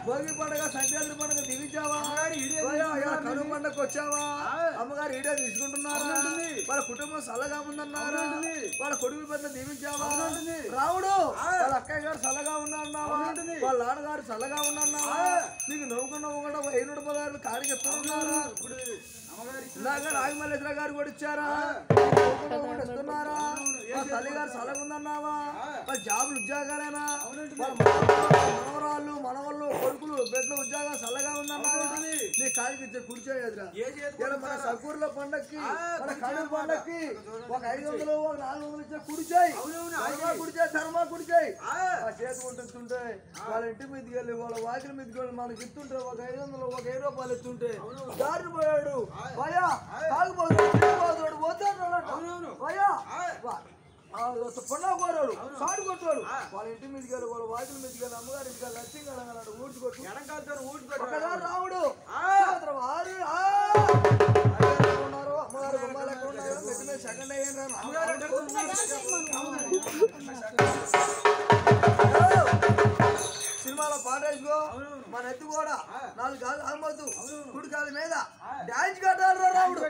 భోగి పండుగ సంక్రాంతి పండుగ దిగించావా కనుమ పండుగకు వచ్చావా అమ్మగారు ఈడే తీసుకుంటున్నారా వాళ్ళ కుటుంబం చల్లగా ఉందన్నారా వాళ్ళ కొడుకు పెద్ద దీవించావా రావుడు వాళ్ళ అక్కయ్య గారు చల్లగా ఉన్నారన్నావా వాళ్ళ నాన్నగారు చల్లగా ఉన్నారన్నావా నీకు నవ్వుకున్న కూడా 516 కాడికి ఎత్తున్నారా ఇందాక నాగమల్లేశ్వర గారు కూడా ఇచ్చారా ఇస్తున్నారా వాళ్ళ తల్లి గారు చల్లగా ఉందన్నావా వాళ్ళ జాబులు ఉద్యోగాలేనా వాళ్ళ మనవరాళ్ళు మనవాళ్ళు కొడుకులు పెద్దలు ఉద్యోగాలు చల్లగా ఉందన్నావా నీ కాడికి ఇచ్చే కూర్చోయేదిరా మన సకూర్ల పండక్కి మన కడూరు పండక్కి ఒక 500 ఒక 400 ఇచ్చే కుడిచాయి ధర్మా కుడిచాయి ఆ చేతి ఉంటుంటే వాళ్ళ ఇంటి మీదకి వెళ్ళి వాళ్ళ వాకిల మీదకి వెళ్ళి మనకి ఇస్తుంటే ఒక 500 ఒక 1000 రూపాయలు ఇస్తుంటే దారిని పోయాడు భయా తాగుపోతాడు పోతాడు భయా పండుగ కోరాడు సాడు కొట్టాడు వాళ్ళ ఇంటి మీదకి వెళ్ళి వాళ్ళ వాకిల మీదకి వెళ్ళి అమ్మగారి ఇంటికి వెళ్ళి లక్ష్యంగా అన్నాడు ఊడ్చుకొట్టు రావుడు ఉన్నారు అమ్మగారు బొమ్మలు ఎక్కడ ఉన్నారో పెద్ద మీద సెకండ్ అయ్యాను సినిమాలో పాట వేసుకో మన ఎత్తు కూడా 4 కాళ్ళు ఆగమవుతూ 3 కాళ్ళ మీద డాన్స్ కట్టాలి రావుడు